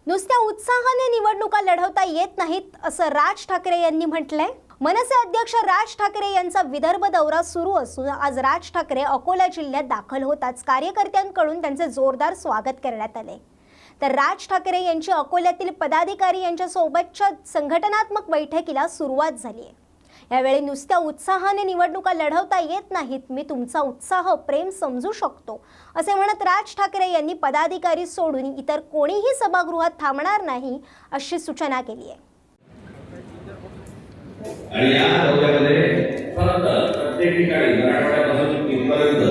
नुसत्या उत्साहाने निवडणुका लढवता येत नाहीत असं राज ठाकरे यांनी म्हटलंय। मनसे अध्यक्ष राज ठाकरे यांचा विदर्भ दौरा सुरू असून आज राज ठाकरे अकोला जिल्ह्यात दाखल होताच कार्यकर्त्यांकडून त्यांचे जोरदार स्वागत करण्यात आले। तर राज ठाकरे यांची अकोल्यातील पदाधिकारी यांच्या सोबतच्या संघटनात्मक बैठकीला सुरुवात झाली आहे। यावेळी नुसत्या उत्साहाने निवडणुका लढवता येत नाहीत, मी तुमचा उत्साह प्रेम समजू शकतो असे म्हणत राज ठाकरे यांनी पदाधिकारी सोडून इतर कोणीही सभागृहात थांबणार नाही अशी सूचना केली आहे। आणि या दौऱ्यामध्ये प्रत्येक ठिकाणी मराठवाड्यापासून इथपर्यंत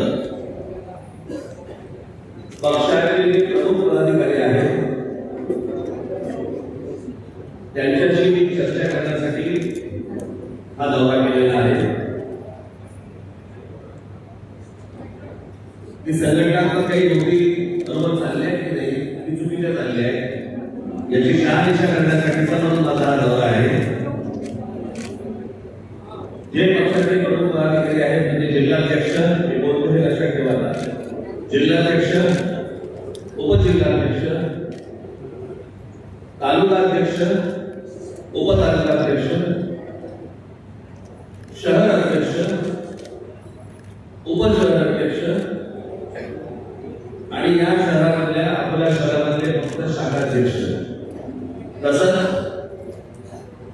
पक्षाचे प्रमुख पदाधिकारी आहेत, त्यांच्याशी मी चर्चा करण्यासाठी हा दौरा केलेला आहे। ती संघटनात्मक काही गोष्टी बरोबर चालल्या की नाही, ती चुकीच्या चालल्या आहेत याची शहानिशा करण्यासाठीचा म्हणून माझा हा दौरा आहे। जे पक्षाचे प्रमुख पदाधिकारी आहेत म्हणजे जिल्हाध्यक्ष, हे बोलतो हे लक्षात ठेवा, जिल्हाध्यक्ष, उपजिल्हाध्यक्ष, तालुकाध्यक्ष, उपतालुकाध्यक्ष, शहर अध्यक्ष, उपशहर अध्यक्ष आणि या शहरामधल्या आपल्या शहरामधले फक्त शाखाध्यक्ष, तसंच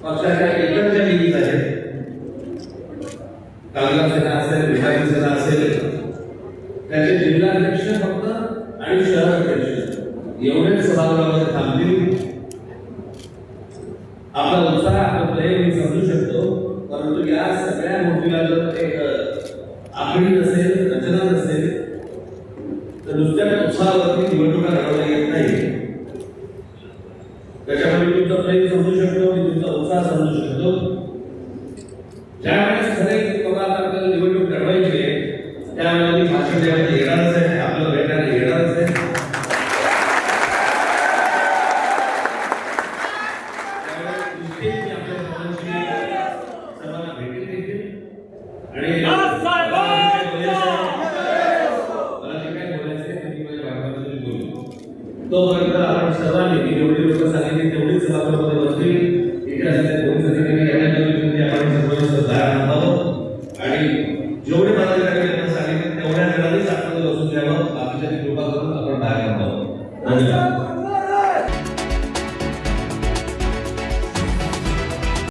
पक्षाच्या इतर ज्या निधी आहेत, तालुका सेना असेल, विभागीय सेना असेल, त्याचे जिल्हाध्यक्ष फक्त आणि शहर अध्यक्ष एवढेच सभागृहामध्ये थांबतील। आपला उत्साह, आपलं प्रेम मी समजू शकतो, परंतु या सगळ्या गोष्टीला जर एक आखणी नसेल, रचना नसेल, तर नुसत्या उत्साहावरती निवडणुका लढवता येत नाही। त्याच्यामुळे मी तुमचं प्रेम समजू शकतो, मी तुमचा उत्साह समजू शकतो। ज्यावेळेस खरे आपल्याला निवडणूक लढवायची आहे त्यावेळेला मी भाषण द्यायला येणारच आहे, आपलं भेटायला येणारच आहे। तोपर्यंत आपण सर्वांनी जेवढी लोक सांगितली तेवढीच सभागृहामध्ये बसतील, इथे असलेल्या पोलीस अधिकारी यांना आपण सर्वांनी सहकार्य करावं आणि